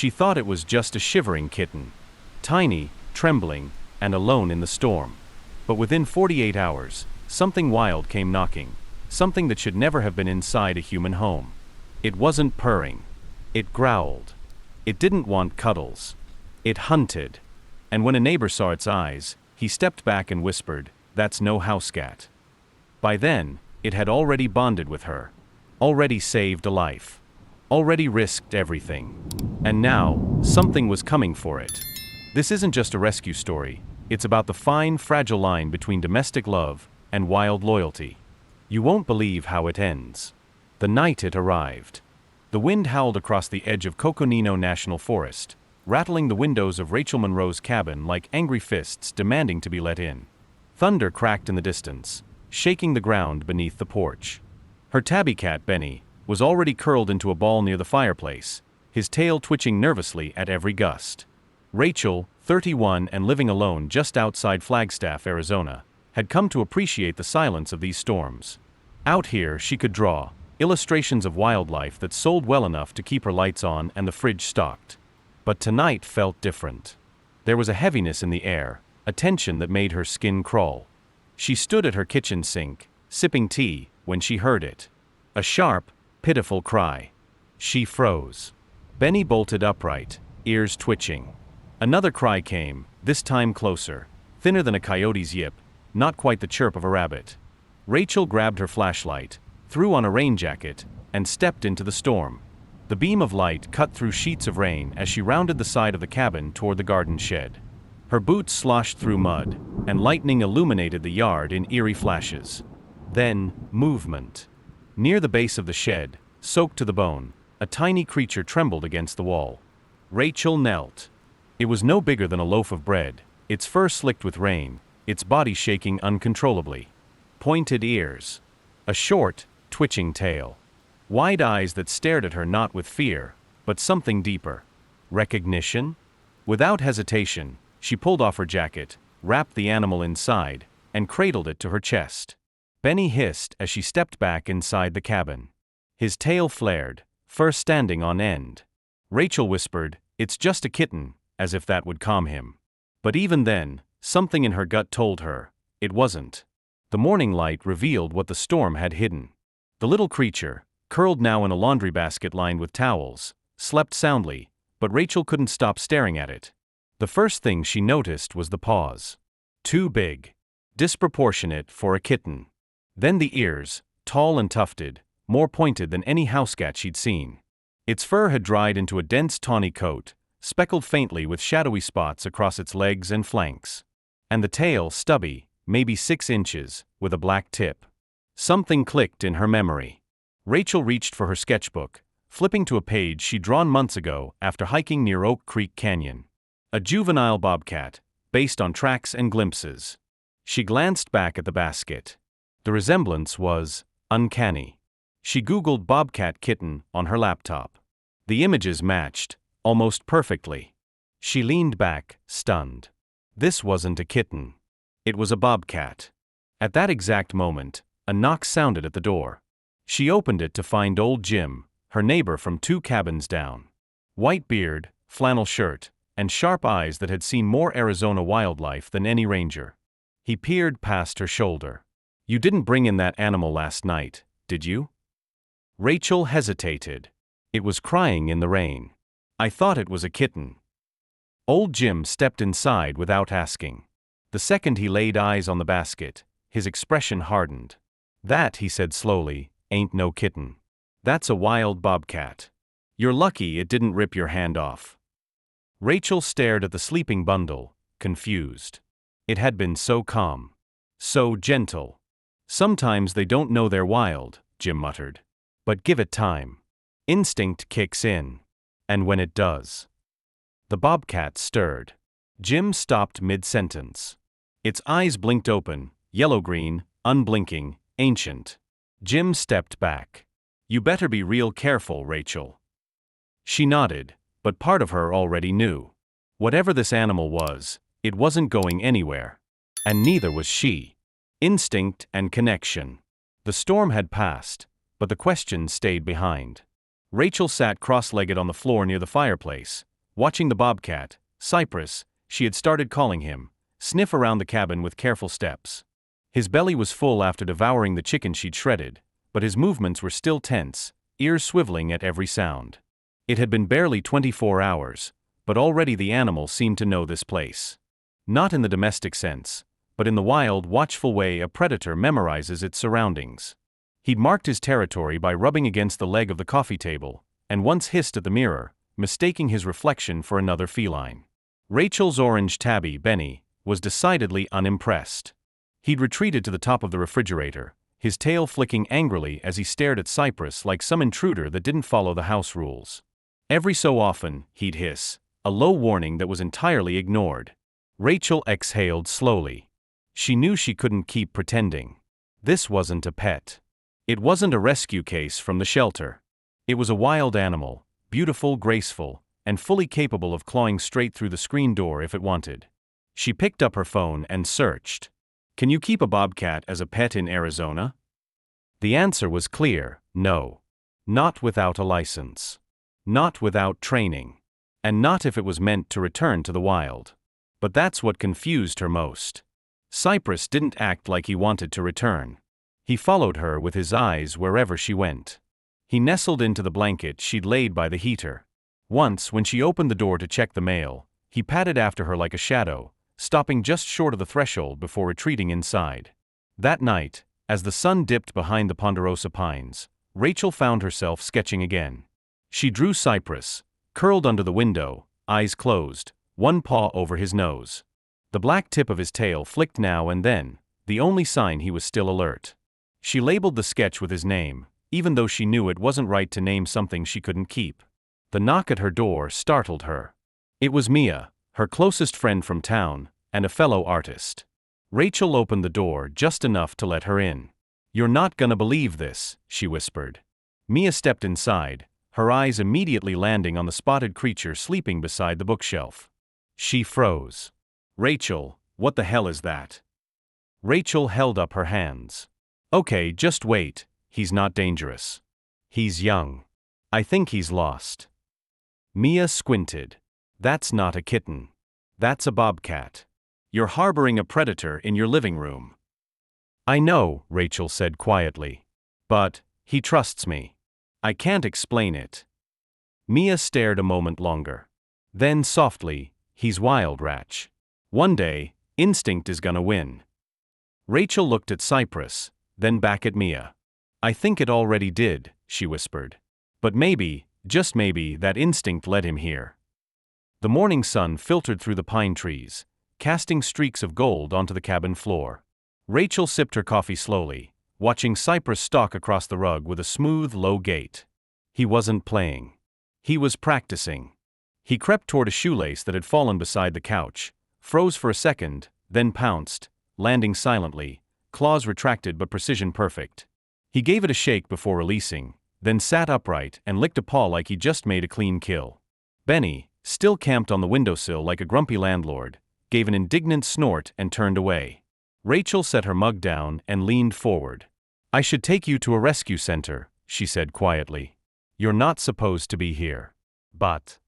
She thought it was just a shivering kitten, tiny, trembling, and alone in the storm. But within 48 hours, something wild came knocking, something that should never have been inside a human home. It wasn't purring. It growled. It didn't want cuddles. It hunted. And when a neighbor saw its eyes, he stepped back and whispered, "That's no house cat." By then, it had already bonded with her, already saved a life, already risked everything. And now, something was coming for it. This isn't just a rescue story, it's about the fine, fragile line between domestic love and wild loyalty. You won't believe how it ends. The night it arrived. The wind howled across the edge of Coconino National Forest, rattling the windows of Rachel Monroe's cabin like angry fists demanding to be let in. Thunder cracked in the distance, shaking the ground beneath the porch. Her tabby cat, Benny, was already curled into a ball near the fireplace, his tail twitching nervously at every gust. Rachel, 31 and living alone just outside Flagstaff, Arizona, had come to appreciate the silence of these storms. Out here, she could draw illustrations of wildlife that sold well enough to keep her lights on and the fridge stocked. But tonight felt different. There was a heaviness in the air, a tension that made her skin crawl. She stood at her kitchen sink, sipping tea, when she heard it. A sharp, pitiful cry. She froze. Benny bolted upright, ears twitching. Another cry came, this time closer, thinner than a coyote's yip, not quite the chirp of a rabbit. Rachel grabbed her flashlight, threw on a rain jacket, and stepped into the storm. The beam of light cut through sheets of rain as she rounded the side of the cabin toward the garden shed. Her boots sloshed through mud, and lightning illuminated the yard in eerie flashes. Then, movement. Near the base of the shed, soaked to the bone, a tiny creature trembled against the wall. Rachel knelt. It was no bigger than a loaf of bread, its fur slicked with rain, its body shaking uncontrollably. Pointed ears. A short, twitching tail. Wide eyes that stared at her not with fear, but something deeper. Recognition? Without hesitation, she pulled off her jacket, wrapped the animal inside, and cradled it to her chest. Benny hissed as she stepped back inside the cabin. His tail flared, fur standing on end. Rachel whispered, "It's just a kitten," as if that would calm him. But even then, something in her gut told her, it wasn't. The morning light revealed what the storm had hidden. The little creature, curled now in a laundry basket lined with towels, slept soundly, but Rachel couldn't stop staring at it. The first thing she noticed was the paws. Too big. Disproportionate for a kitten. Then the ears, tall and tufted, more pointed than any house cat she'd seen. Its fur had dried into a dense tawny coat, speckled faintly with shadowy spots across its legs and flanks. And the tail stubby, maybe 6 inches, with a black tip. Something clicked in her memory. Rachel reached for her sketchbook, flipping to a page she'd drawn months ago after hiking near Oak Creek Canyon. A juvenile bobcat, based on tracks and glimpses. She glanced back at the basket. The resemblance was uncanny. She Googled bobcat kitten on her laptop. The images matched, almost perfectly. She leaned back, stunned. This wasn't a kitten. It was a bobcat. At that exact moment, a knock sounded at the door. She opened it to find old Jim, her neighbor from 2 cabins down. White beard, flannel shirt, and sharp eyes that had seen more Arizona wildlife than any ranger. He peered past her shoulder. "You didn't bring in that animal last night, did you?" Rachel hesitated. It was crying in the rain. "I thought it was a kitten." Old Jim stepped inside without asking. The second he laid eyes on the basket, his expression hardened. "That," he said slowly, "ain't no kitten. That's a wild bobcat. You're lucky it didn't rip your hand off." Rachel stared at the sleeping bundle, confused. It had been so calm. So gentle. "Sometimes they don't know they're wild," Jim muttered. "But give it time. Instinct kicks in. And when it does." The bobcat stirred. Jim stopped mid-sentence. Its eyes blinked open, yellow-green, unblinking, ancient. Jim stepped back. "You better be real careful, Rachel." She nodded, but part of her already knew. Whatever this animal was, it wasn't going anywhere. And neither was she. Instinct and connection. The storm had passed, but the question stayed behind. Rachel sat cross-legged on the floor near the fireplace, watching the bobcat, Cypress, she had started calling him, sniff around the cabin with careful steps. His belly was full after devouring the chicken she'd shredded, but his movements were still tense, ears swiveling at every sound. It had been barely 24 hours, but already the animal seemed to know this place. Not in the domestic sense, but in the wild, watchful way a predator memorizes its surroundings. He'd marked his territory by rubbing against the leg of the coffee table, and once hissed at the mirror, mistaking his reflection for another feline. Rachel's orange tabby, Benny, was decidedly unimpressed. He'd retreated to the top of the refrigerator, his tail flicking angrily as he stared at Cypress like some intruder that didn't follow the house rules. Every so often, he'd hiss, a low warning that was entirely ignored. Rachel exhaled slowly. She knew she couldn't keep pretending. This wasn't a pet. It wasn't a rescue case from the shelter. It was a wild animal, beautiful, graceful, and fully capable of clawing straight through the screen door if it wanted. She picked up her phone and searched. Can you keep a bobcat as a pet in Arizona? The answer was clear, no. Not without a license. Not without training. And not if it was meant to return to the wild. But that's what confused her most. Cypress didn't act like he wanted to return. He followed her with his eyes wherever she went. He nestled into the blanket she'd laid by the heater. Once, when she opened the door to check the mail, he padded after her like a shadow, stopping just short of the threshold before retreating inside. That night, as the sun dipped behind the ponderosa pines, Rachel found herself sketching again. She drew Cypress, curled under the window, eyes closed, one paw over his nose. The black tip of his tail flicked now and then, the only sign he was still alert. She labeled the sketch with his name, even though she knew it wasn't right to name something she couldn't keep. The knock at her door startled her. It was Mia, her closest friend from town, and a fellow artist. Rachel opened the door just enough to let her in. "You're not gonna believe this," she whispered. Mia stepped inside, her eyes immediately landing on the spotted creature sleeping beside the bookshelf. She froze. "Rachel, what the hell is that?" Rachel held up her hands. "Okay, just wait, he's not dangerous. He's young. I think he's lost." Mia squinted. "That's not a kitten. That's a bobcat. You're harboring a predator in your living room." "I know," Rachel said quietly. "But he trusts me. I can't explain it." Mia stared a moment longer. Then softly, "He's wild, Ratch. One day, instinct is gonna win." Rachel looked at Cypress, then back at Mia. "I think it already did," she whispered. "But maybe, just maybe, that instinct led him here." The morning sun filtered through the pine trees, casting streaks of gold onto the cabin floor. Rachel sipped her coffee slowly, watching Cypress stalk across the rug with a smooth, low gait. He wasn't playing. He was practicing. He crept toward a shoelace that had fallen beside the couch, froze for a second, then pounced, landing silently, claws retracted but precision perfect. He gave it a shake before releasing, then sat upright and licked a paw like he just made a clean kill. Benny, still camped on the windowsill like a grumpy landlord, gave an indignant snort and turned away. Rachel set her mug down and leaned forward. "I should take you to a rescue center," she said quietly. "You're not supposed to be here." "But..."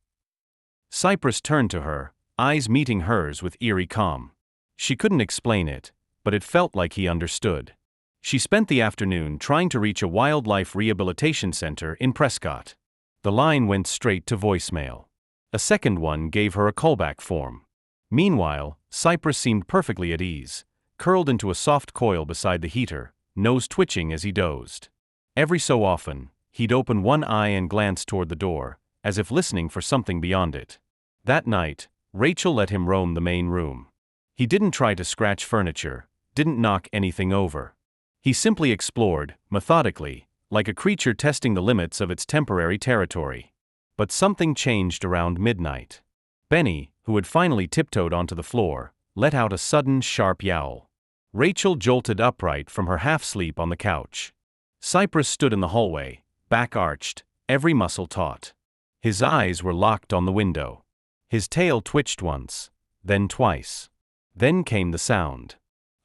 Cypress turned to her, eyes meeting hers with eerie calm. She couldn't explain it, but it felt like he understood. She spent the afternoon trying to reach a wildlife rehabilitation center in Prescott. The line went straight to voicemail. A second one gave her a callback form. Meanwhile, Cypress seemed perfectly at ease, curled into a soft coil beside the heater, nose twitching as he dozed. Every so often, he'd open one eye and glance toward the door, as if listening for something beyond it. That night, Rachel let him roam the main room. He didn't try to scratch furniture, didn't knock anything over. He simply explored, methodically, like a creature testing the limits of its temporary territory. But something changed around midnight. Benny, who had finally tiptoed onto the floor, let out a sudden, sharp yowl. Rachel jolted upright from her half-sleep on the couch. Cypress stood in the hallway, back arched, every muscle taut. His eyes were locked on the window. His tail twitched once, then twice. Then came the sound.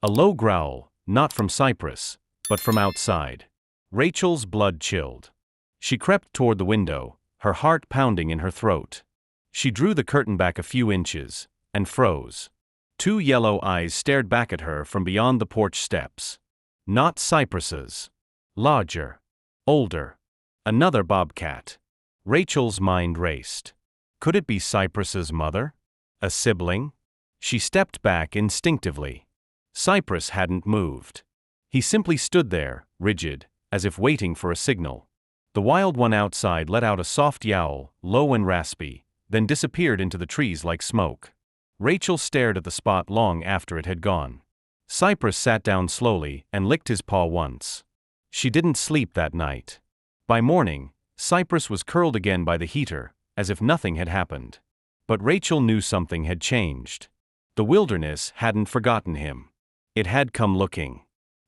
A low growl, not from Cypress, but from outside. Rachel's blood chilled. She crept toward the window, her heart pounding in her throat. She drew the curtain back a few inches, and froze. Two yellow eyes stared back at her from beyond the porch steps. Not Cypress's. Larger. Older. Another bobcat. Rachel's mind raced. Could it be Cypress's mother? A sibling? She stepped back instinctively. Cypress hadn't moved. He simply stood there, rigid, as if waiting for a signal. The wild one outside let out a soft yowl, low and raspy, then disappeared into the trees like smoke. Rachel stared at the spot long after it had gone. Cypress sat down slowly and licked his paw once. She didn't sleep that night. By morning, Cypress was curled again by the heater, as if nothing had happened. But Rachel knew something had changed. The wilderness hadn't forgotten him. It had come looking.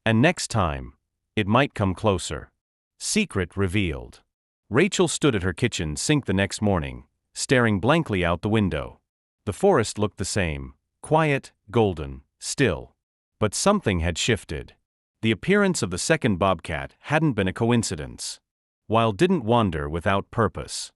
And next time, it might come closer. Secret revealed. Rachel stood at her kitchen sink the next morning, staring blankly out the window. The forest looked the same, quiet, golden, still. But something had shifted. The appearance of the second bobcat hadn't been a coincidence. Wild didn't wander without purpose.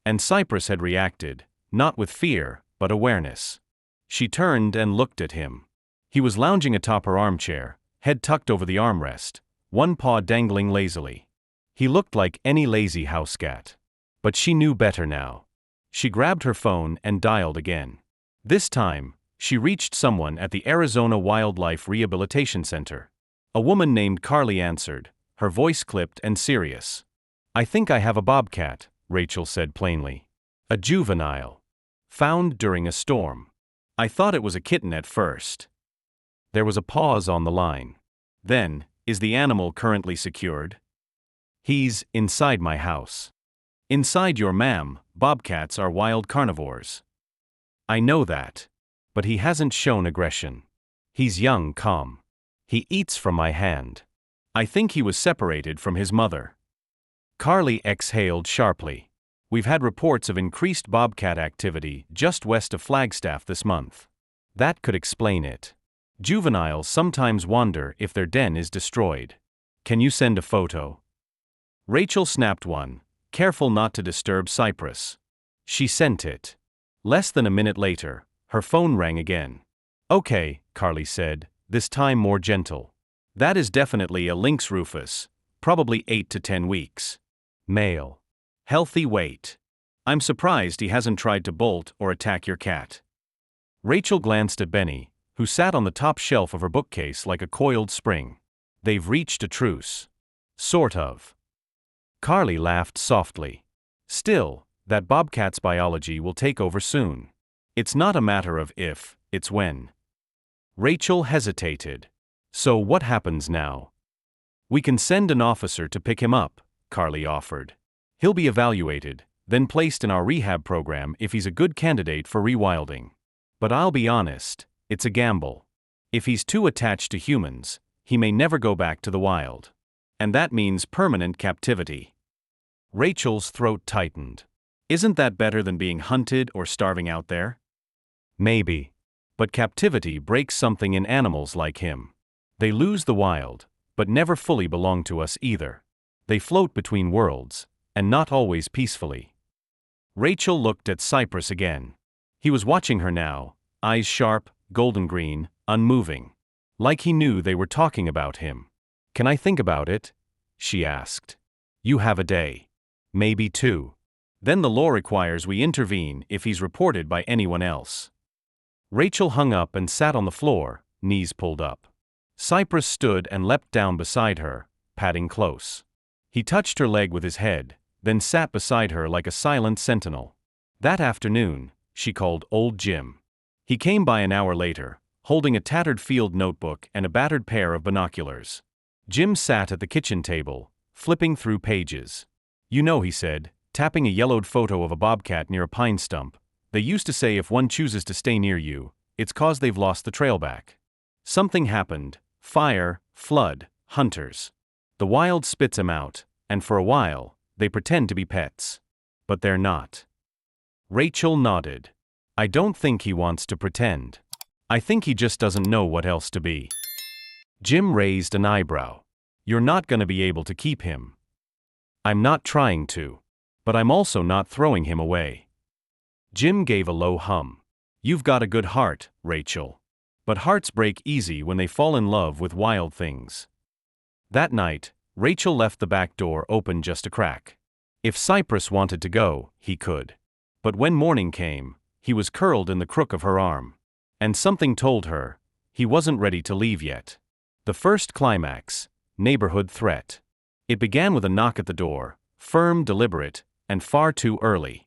And Cypress had reacted, not with fear, but awareness. She turned and looked at him. He was lounging atop her armchair, head tucked over the armrest, one paw dangling lazily. He looked like any lazy house cat. But she knew better now. She grabbed her phone and dialed again. This time, she reached someone at the Arizona Wildlife Rehabilitation Center. A woman named Carly answered, her voice clipped and serious. "I think I have a bobcat," Rachel said plainly. "A juvenile. Found during a storm. I thought it was a kitten at first." There was a pause on the line. Then, "Is the animal currently secured?" "He's inside my house." "Inside your ma'am, bobcats are wild carnivores." "I know that. But he hasn't shown aggression. He's young, calm. He eats from my hand. I think he was separated from his mother." Carly exhaled sharply. "We've had reports of increased bobcat activity just west of Flagstaff this month. That could explain it. Juveniles sometimes wander if their den is destroyed. Can you send a photo?" Rachel snapped one, careful not to disturb Cypress. She sent it. Less than a minute later, her phone rang again. "Okay," Carly said, this time more gentle. "That is definitely a lynx rufus, probably 8 to 10 weeks. Male. Healthy weight. I'm surprised he hasn't tried to bolt or attack your cat." Rachel glanced at Benny, who sat on the top shelf of her bookcase like a coiled spring. "They've reached a truce." "Sort of." Carly laughed softly. "Still, that bobcat's biology will take over soon. It's not a matter of if, it's when." Rachel hesitated. "So what happens now?" "We can send an officer to pick him up," Carly offered. "He'll be evaluated, then placed in our rehab program if he's a good candidate for rewilding. But I'll be honest, it's a gamble. If he's too attached to humans, he may never go back to the wild. And that means permanent captivity." Rachel's throat tightened. "Isn't that better than being hunted or starving out there?" "Maybe. But captivity breaks something in animals like him. They lose the wild, but never fully belong to us either. They float between worlds, and not always peacefully." Rachel looked at Cypress again. He was watching her now, eyes sharp, golden green, unmoving. Like he knew they were talking about him. "Can I think about it?" she asked. "You have a day. Maybe 2. Then the law requires we intervene if he's reported by anyone else." Rachel hung up and sat on the floor, knees pulled up. Cypress stood and leapt down beside her, padding close. He touched her leg with his head, then sat beside her like a silent sentinel. That afternoon, she called Old Jim. He came by an hour later, holding a tattered field notebook and a battered pair of binoculars. Jim sat at the kitchen table, flipping through pages. "You know," he said, tapping a yellowed photo of a bobcat near a pine stump, "they used to say if one chooses to stay near you, it's 'cause they've lost the trail back. Something happened, fire, flood, hunters. The wild spits 'em out, and for a while, they pretend to be pets. But they're not." Rachel nodded. "I don't think he wants to pretend. I think he just doesn't know what else to be." Jim raised an eyebrow. "You're not gonna be able to keep him." "I'm not trying to. But I'm also not throwing him away." Jim gave a low hum. You've got a good heart, Rachel. But hearts break easy when they fall in love with wild things. That night, Rachel left the back door open just a crack. If Cypress wanted to go, he could. But when morning came, he was curled in the crook of her arm. And something told her, he wasn't ready to leave yet. The first climax, neighborhood threat. It began with a knock at the door, firm, deliberate, and far too early.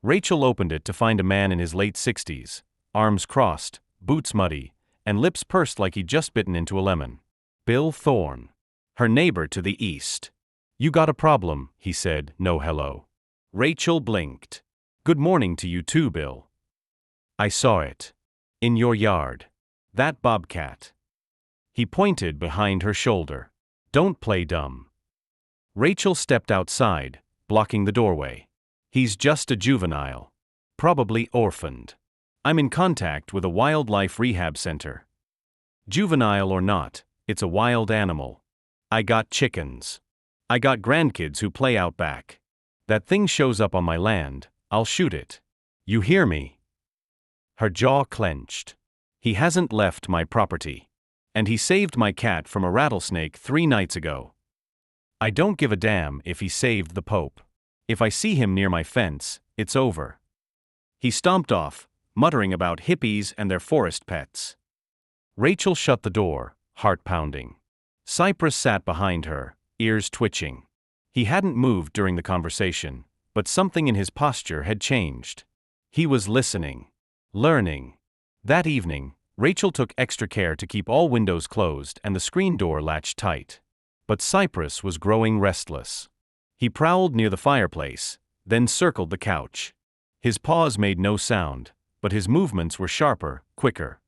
Rachel opened it to find a man in his late 60s, arms crossed, boots muddy, and lips pursed like he'd just bitten into a lemon. Bill Thorne. Her neighbor to the east. You got a problem, he said, no hello. Rachel blinked. Good morning to you too, Bill. I saw it. In your yard. That bobcat. He pointed behind her shoulder. Don't play dumb. Rachel stepped outside, blocking the doorway. He's just a juvenile. Probably orphaned. I'm in contact with a wildlife rehab center. Juvenile or not, it's a wild animal. I got chickens. I got grandkids who play out back. That thing shows up on my land, I'll shoot it. You hear me? Her jaw clenched. He hasn't left my property. And he saved my cat from a rattlesnake 3 nights ago. I don't give a damn if he saved the Pope. If I see him near my fence, it's over. He stomped off, muttering about hippies and their forest pets. Rachel shut the door, heart pounding. Cypress sat behind her, ears twitching. He hadn't moved during the conversation, but something in his posture had changed. He was listening. Learning. That evening, Rachel took extra care to keep all windows closed and the screen door latched tight. But Cypress was growing restless. He prowled near the fireplace, then circled the couch. His paws made no sound, but his movements were sharper, quicker.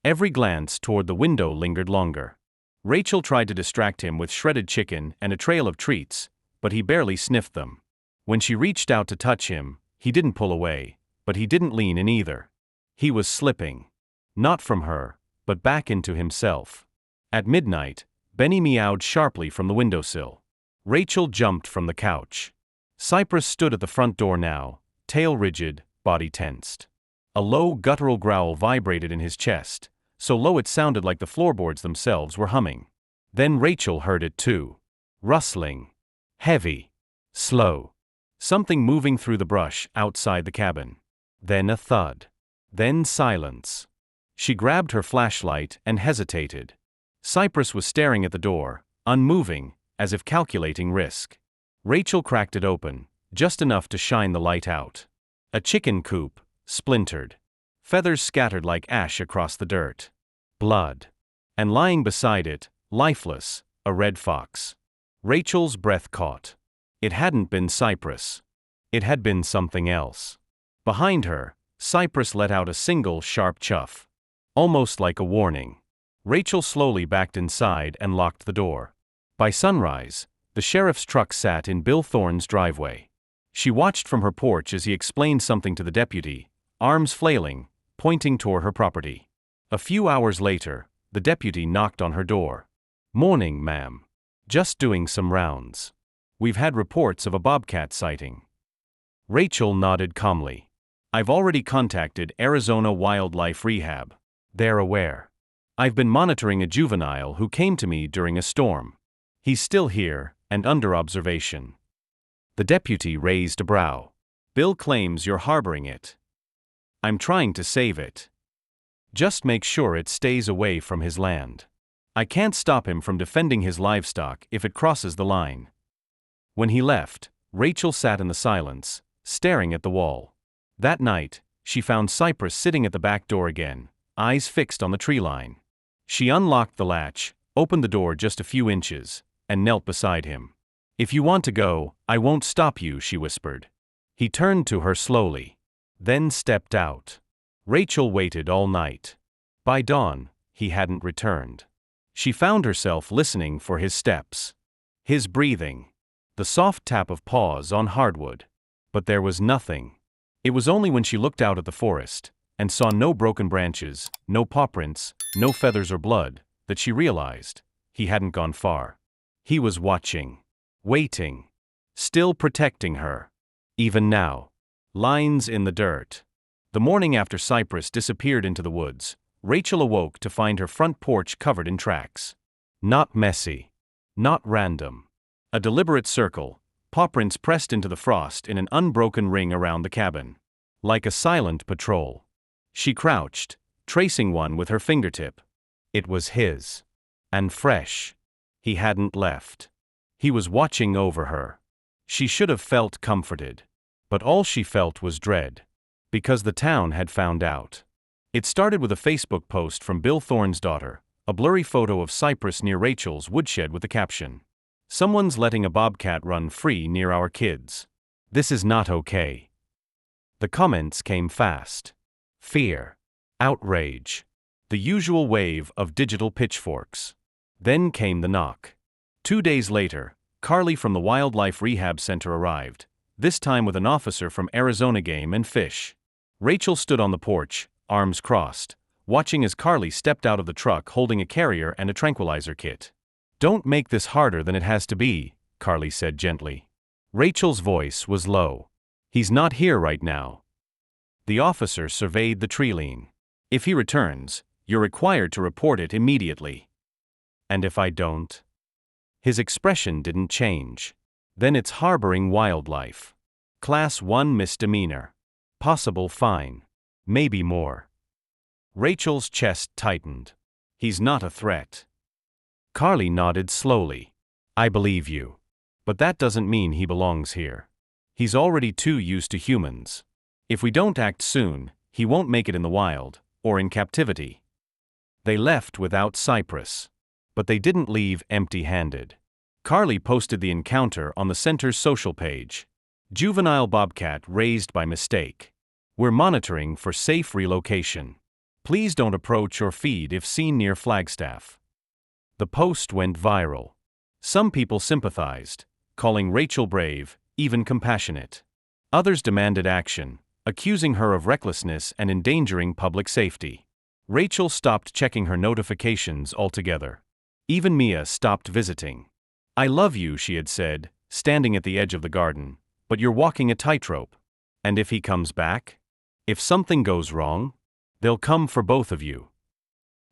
Every glance toward the window lingered longer. Rachel tried to distract him with shredded chicken and a trail of treats, but he barely sniffed them. When she reached out to touch him, he didn't pull away, but he didn't lean in either. He was slipping. Not from her, but back into himself. At midnight, Benny meowed sharply from the windowsill. Rachel jumped from the couch. Cypress stood at the front door now, tail rigid, body tensed. A low guttural growl vibrated in his chest, so low it sounded like the floorboards themselves were humming. Then Rachel heard it too. Rustling. Heavy. Slow. Something moving through the brush outside the cabin. Then a thud. Then silence. She grabbed her flashlight and hesitated. Cypress was staring at the door, unmoving, as if calculating risk. Rachel cracked it open, just enough to shine the light out. A chicken coop, splintered. Feathers scattered like ash across the dirt. Blood. And lying beside it, lifeless, a red fox. Rachel's breath caught. It hadn't been Cypress. It had been something else. Behind her, Cypress let out a single sharp chuff. Almost like a warning. Rachel slowly backed inside and locked the door. By sunrise, the sheriff's truck sat in Bill Thorne's driveway. She watched from her porch as he explained something to the deputy, arms flailing, pointing toward her property. A few hours later, the deputy knocked on her door. Morning, ma'am. Just doing some rounds. We've had reports of a bobcat sighting. Rachel nodded calmly. I've already contacted Arizona Wildlife Rehab. They're aware. I've been monitoring a juvenile who came to me during a storm. He's still here, and under observation. The deputy raised a brow. Bill claims you're harboring it. I'm trying to save it. Just make sure it stays away from his land. I can't stop him from defending his livestock if it crosses the line. When he left, Rachel sat in the silence, staring at the wall. That night, she found Cypress sitting at the back door again, eyes fixed on the tree line. She unlocked the latch, opened the door just a few inches, and knelt beside him. If you want to go, I won't stop you, she whispered. He turned to her slowly, then stepped out. Rachel waited all night. By dawn, he hadn't returned. She found herself listening for his steps. His breathing. The soft tap of paws on hardwood. But there was nothing. It was only when she looked out at the forest, and saw no broken branches, no paw prints, no feathers or blood, that she realized he hadn't gone far. He was watching. Waiting. Still protecting her. Even now. Lines in the dirt. The morning after Cypress disappeared into the woods, Rachel awoke to find her front porch covered in tracks. Not messy. Not random. A deliberate circle, paw prints pressed into the frost in an unbroken ring around the cabin. Like a silent patrol. She crouched, tracing one with her fingertip. It was his. And fresh. He hadn't left. He was watching over her. She should have felt comforted. But all she felt was dread. Because the town had found out. It started with a Facebook post from Bill Thorne's daughter, a blurry photo of Cypress near Rachel's woodshed with the caption, "Someone's letting a bobcat run free near our kids. This is not okay." The comments came fast. Fear. Outrage. The usual wave of digital pitchforks. Then came the knock. 2 days later, Carly from the Wildlife Rehab Center arrived, this time with an officer from Arizona Game and Fish. Rachel stood on the porch, arms crossed, watching as Carly stepped out of the truck holding a carrier and a tranquilizer kit. "Don't make this harder than it has to be," Carly said gently. Rachel's voice was low. "He's not here right now." The officer surveyed the tree line. "If he returns, you're required to report it immediately." "And if I don't?" His expression didn't change. "Then it's harboring wildlife. Class 1 misdemeanor. Possible fine. Maybe more." Rachel's chest tightened. "He's not a threat." Carly nodded slowly. "I believe you. But that doesn't mean he belongs here. He's already too used to humans. If we don't act soon, he won't make it in the wild, or in captivity." They left without Cypress. But they didn't leave empty-handed. Carly posted the encounter on the center's social page. "Juvenile bobcat raised by mistake. We're monitoring for safe relocation. Please don't approach or feed if seen near Flagstaff." The post went viral. Some people sympathized, calling Rachel brave, even compassionate. Others demanded action, accusing her of recklessness and endangering public safety. Rachel stopped checking her notifications altogether. Even Mia stopped visiting. "I love you," she had said, standing at the edge of the garden, "but you're walking a tightrope. And if he comes back? If something goes wrong? They'll come for both of you."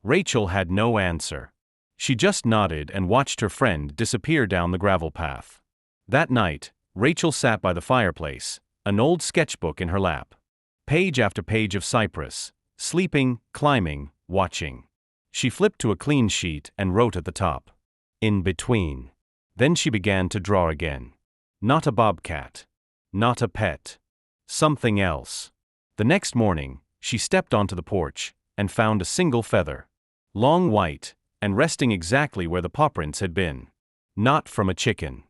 Rachel had no answer. She just nodded and watched her friend disappear down the gravel path. That night, Rachel sat by the fireplace, an old sketchbook in her lap. Page after page of Cypress, sleeping, climbing, watching. She flipped to a clean sheet and wrote at the top, "In between." Then she began to draw again. Not a bobcat. Not a pet. Something else. The next morning, she stepped onto the porch and found a single feather. Long white, and resting exactly where the paw prints had been. Not from a chicken.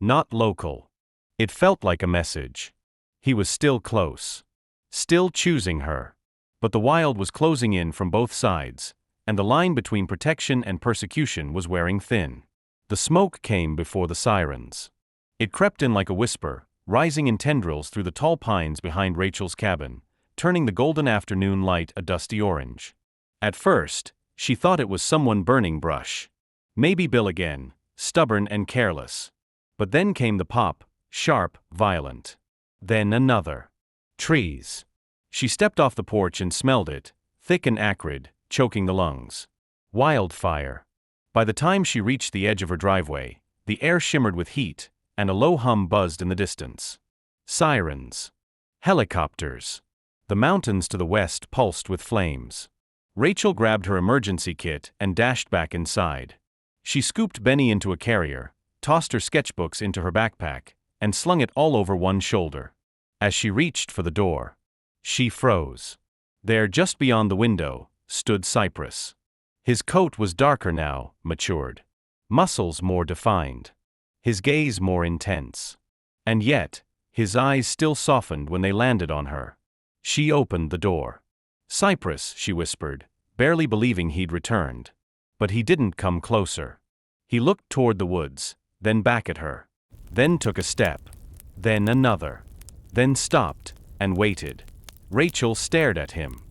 Not local. It felt like a message. He was still close. Still choosing her. But the wild was closing in from both sides, and the line between protection and persecution was wearing thin. The smoke came before the sirens. It crept in like a whisper, rising in tendrils through the tall pines behind Rachel's cabin, turning the golden afternoon light a dusty orange. At first, she thought it was someone burning brush. Maybe Bill again, stubborn and careless. But then came the pop, sharp, violent. Then another. Trees. She stepped off the porch and smelled it, thick and acrid, choking the lungs. Wildfire. By the time she reached the edge of her driveway, the air shimmered with heat, and a low hum buzzed in the distance. Sirens. Helicopters. The mountains to the west pulsed with flames. Rachel grabbed her emergency kit and dashed back inside. She scooped Benny into a carrier, tossed her sketchbooks into her backpack, and slung it all over one shoulder. As she reached for the door, she froze. There, just beyond the window, stood Cypress. His coat was darker now, matured. Muscles more defined. His gaze more intense. And yet, his eyes still softened when they landed on her. She opened the door. "Cypress," she whispered, barely believing he'd returned. But he didn't come closer. He looked toward the woods, then back at her. Then took a step. Then another. Then stopped, and waited. Rachel stared at him.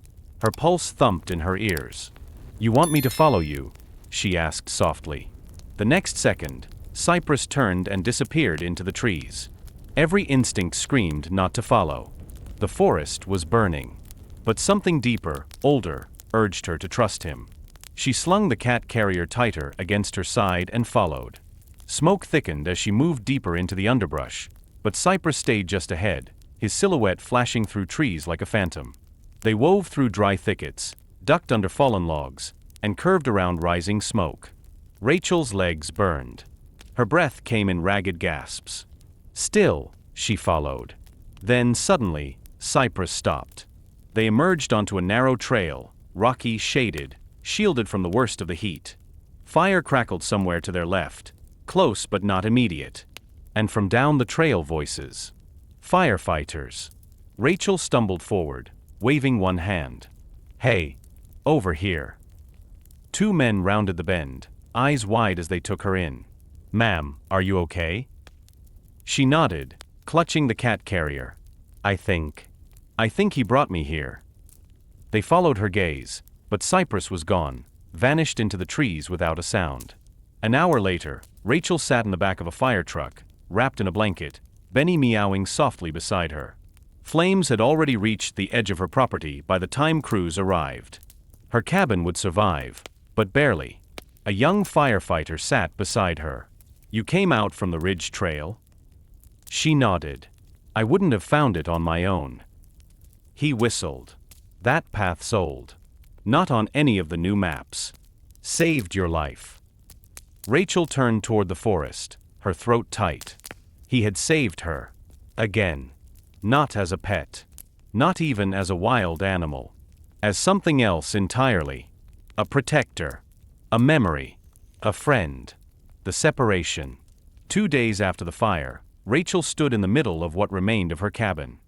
Her pulse thumped in her ears. "You want me to follow you?" she asked softly. The next second, Cypress turned and disappeared into the trees. Every instinct screamed not to follow. The forest was burning. But something deeper, older, urged her to trust him. She slung the cat carrier tighter against her side and followed. Smoke thickened as she moved deeper into the underbrush, but Cypress stayed just ahead, his silhouette flashing through trees like a phantom. They wove through dry thickets, ducked under fallen logs, and curved around rising smoke. Rachel's legs burned. Her breath came in ragged gasps. Still, she followed. Then suddenly, Cypress stopped. They emerged onto a narrow trail, rocky, shaded, shielded from the worst of the heat. Fire crackled somewhere to their left, close but not immediate. And from down the trail, voices. Firefighters. Rachel stumbled forward, waving one hand. Hey, over here. Two men rounded the bend, eyes wide as they took her in. Ma'am, are you okay? She nodded, clutching the cat carrier. I think he brought me here. They followed her gaze, but Cypress was gone, vanished into the trees without a sound. An hour later, Rachel sat in the back of a fire truck, wrapped in a blanket, Benny meowing softly beside her. Flames had already reached the edge of her property by the time crews arrived. Her cabin would survive, but barely. A young firefighter sat beside her. You came out from the ridge trail? She nodded. I wouldn't have found it on my own. He whistled. That path's old. Not on any of the new maps. Saved your life. Rachel turned toward the forest, her throat tight. He had saved her. Again. Not as a pet. Not even as a wild animal. As something else entirely. A protector. A memory. A friend. The separation. 2 days after the fire, Rachel stood in the middle of what remained of her cabin.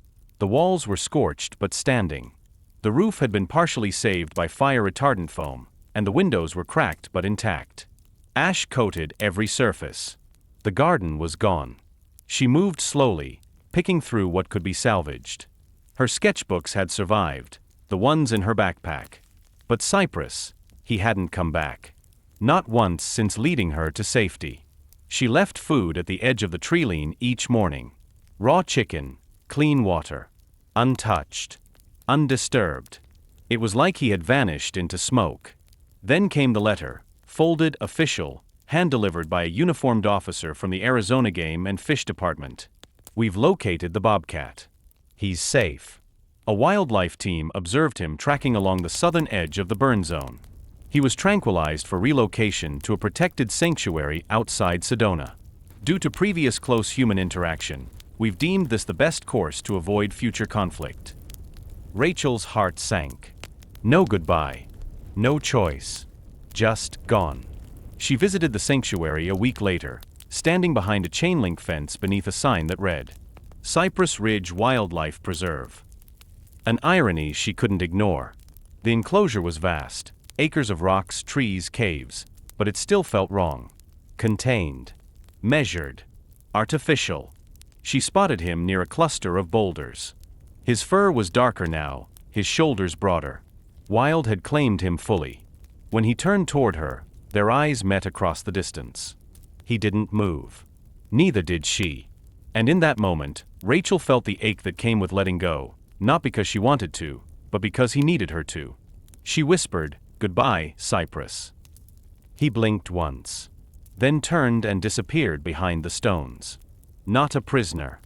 The walls were scorched but standing. The roof had been partially saved by fire retardant foam, and the windows were cracked but intact. Ash coated every surface. The garden was gone. She moved slowly, picking through what could be salvaged. Her sketchbooks had survived, the ones in her backpack. But Cypress, he hadn't come back. Not once since leading her to safety. She left food at the edge of the treeline each morning. Raw chicken, clean water. Untouched. Undisturbed. It was like he had vanished into smoke. Then came the letter, folded, official, hand-delivered by a uniformed officer from the Arizona Game and Fish Department. We've located the bobcat. He's safe. A wildlife team observed him tracking along the southern edge of the burn zone. He was tranquilized for relocation to a protected sanctuary outside Sedona. Due to previous close human interaction, we've deemed this the best course to avoid future conflict. Rachel's heart sank. No goodbye. No choice. Just gone. She visited the sanctuary a week later, standing behind a chain-link fence beneath a sign that read, Cypress Ridge Wildlife Preserve. An irony she couldn't ignore. The enclosure was vast, acres of rocks, trees, caves, but it still felt wrong. Contained. Measured. Artificial. She spotted him near a cluster of boulders. His fur was darker now, his shoulders broader. Wild had claimed him fully. When he turned toward her, their eyes met across the distance. He didn't move. Neither did she. And in that moment, Rachel felt the ache that came with letting go, not because she wanted to, but because he needed her to. She whispered, Goodbye, Cypress. He blinked once. Then turned and disappeared behind the stones. Not a prisoner.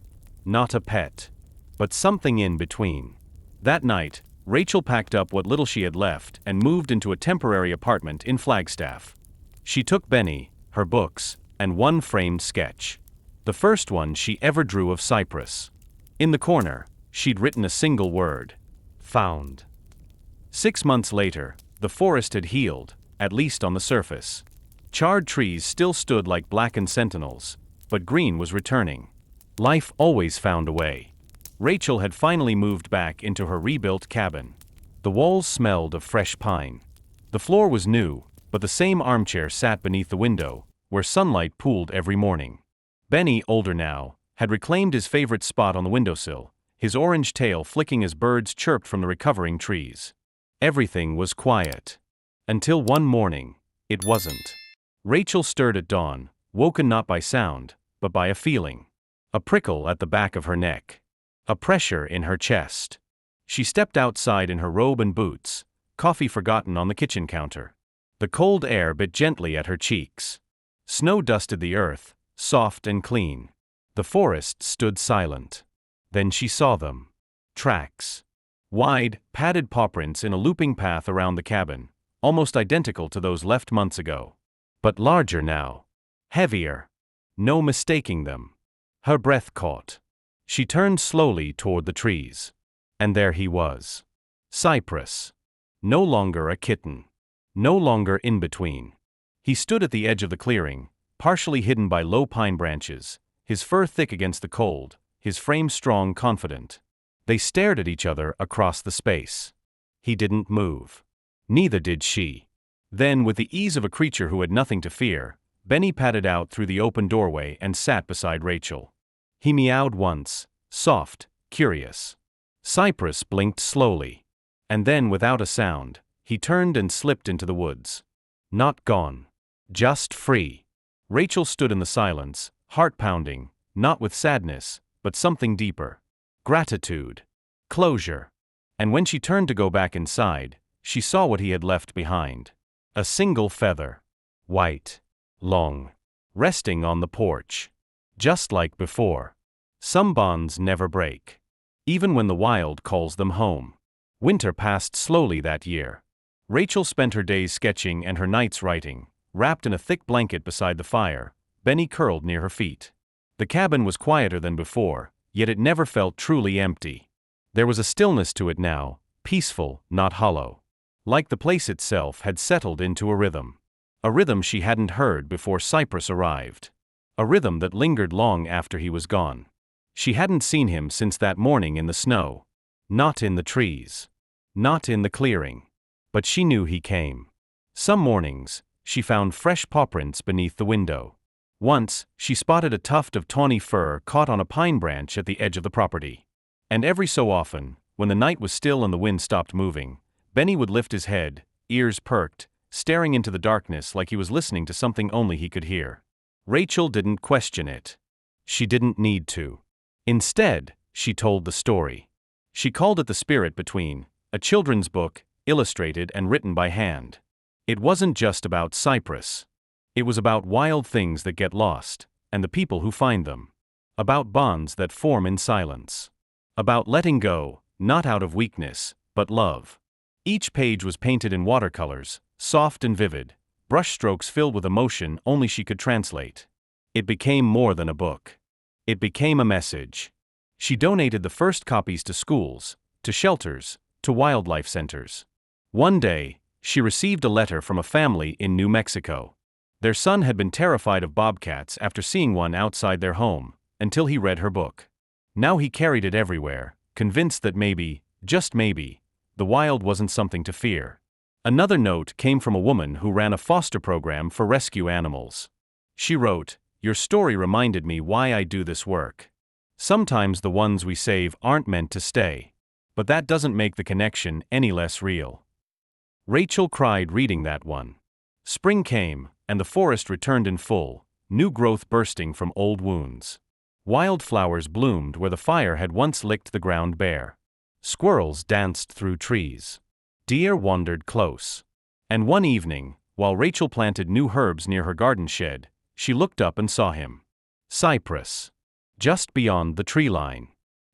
Not a pet. But something in between. That night, Rachel packed up what little she had left and moved into a temporary apartment in Flagstaff. She took Benny, her books, and one framed sketch. The first one she ever drew of Cypress. In the corner, she'd written a single word. Found. 6 months later, the forest had healed, at least on the surface. Charred trees still stood like blackened sentinels, but green was returning. Life always found a way. Rachel had finally moved back into her rebuilt cabin. The walls smelled of fresh pine. The floor was new, but the same armchair sat beneath the window, where sunlight pooled every morning. Benny, older now, had reclaimed his favorite spot on the windowsill, his orange tail flicking as birds chirped from the recovering trees. Everything was quiet. Until one morning, it wasn't. Rachel stirred at dawn, woken not by sound, but by a feeling. A prickle at the back of her neck. A pressure in her chest. She stepped outside in her robe and boots, coffee forgotten on the kitchen counter. The cold air bit gently at her cheeks. Snow dusted the earth, soft and clean. The forest stood silent. Then she saw them. Tracks. Wide, padded pawprints in a looping path around the cabin, almost identical to those left months ago. But larger now. Heavier. No mistaking them. Her breath caught. She turned slowly toward the trees. And there he was. Cypress. No longer a kitten. No longer in between. He stood at the edge of the clearing, partially hidden by low pine branches, his fur thick against the cold, his frame strong, confident. They stared at each other across the space. He didn't move. Neither did she. Then, with the ease of a creature who had nothing to fear, Benny padded out through the open doorway and sat beside Rachel. He meowed once, soft, curious. Cypress blinked slowly. And then, without a sound, he turned and slipped into the woods. Not gone. Just free. Rachel stood in the silence, heart pounding, not with sadness, but something deeper. Gratitude. Closure. And when she turned to go back inside, she saw what he had left behind. A single feather. White. Long. Resting on the porch. Just like before. Some bonds never break. Even when the wild calls them home. Winter passed slowly that year. Rachel spent her days sketching and her nights writing. Wrapped in a thick blanket beside the fire, Benny curled near her feet. The cabin was quieter than before, yet it never felt truly empty. There was a stillness to it now, peaceful, not hollow. Like the place itself had settled into a rhythm. A rhythm she hadn't heard before Cypress arrived. A rhythm that lingered long after he was gone. She hadn't seen him since that morning in the snow. Not in the trees. Not in the clearing. But she knew he came. Some mornings, she found fresh pawprints beneath the window. Once, she spotted a tuft of tawny fur caught on a pine branch at the edge of the property. And every so often, when the night was still and the wind stopped moving, Benny would lift his head, ears perked, staring into the darkness like he was listening to something only he could hear. Rachel didn't question it. She didn't need to. Instead, she told the story. She called it The Spirit Between, a children's book, illustrated and written by hand. It wasn't just about Cypress. It was about wild things that get lost, and the people who find them. About bonds that form in silence. About letting go, not out of weakness, but love. Each page was painted in watercolors, soft and vivid, brushstrokes filled with emotion only she could translate. It became more than a book. It became a message. She donated the first copies to schools, to shelters, to wildlife centers. One day, she received a letter from a family in New Mexico. Their son had been terrified of bobcats after seeing one outside their home, until he read her book. Now he carried it everywhere, convinced that maybe, just maybe, the wild wasn't something to fear. Another note came from a woman who ran a foster program for rescue animals. She wrote, "Your story reminded me why I do this work. Sometimes the ones we save aren't meant to stay. But that doesn't make the connection any less real." Rachel cried reading that one. Spring came, and the forest returned in full, new growth bursting from old wounds. Wildflowers bloomed where the fire had once licked the ground bare. Squirrels danced through trees. Deer wandered close. And one evening, while Rachel planted new herbs near her garden shed, she looked up and saw him. Cypress. Just beyond the tree line.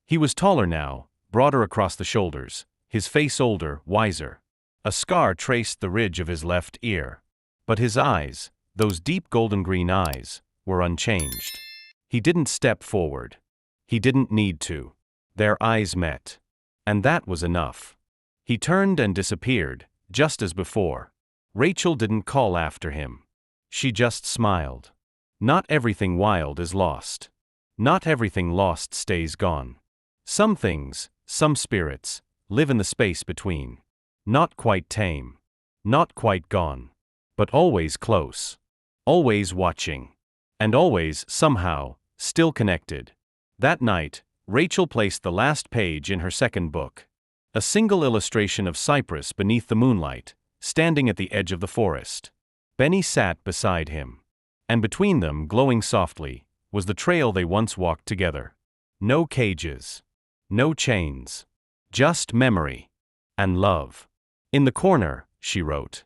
He was taller now, broader across the shoulders, his face older, wiser. A scar traced the ridge of his left ear. But his eyes, those deep golden-green eyes, were unchanged. He didn't step forward. He didn't need to. Their eyes met. And that was enough. He turned and disappeared, just as before. Rachel didn't call after him. She just smiled. Not everything wild is lost. Not everything lost stays gone. Some things, some spirits, live in the space between. Not quite tame. Not quite gone. But always close. Always watching. And always, somehow, still connected. That night, Rachel placed the last page in her second book. A single illustration of Cypress beneath the moonlight, standing at the edge of the forest. Benny sat beside him. And between them, glowing softly, was the trail they once walked together. No cages. No chains. Just memory. And love. In the corner, she wrote.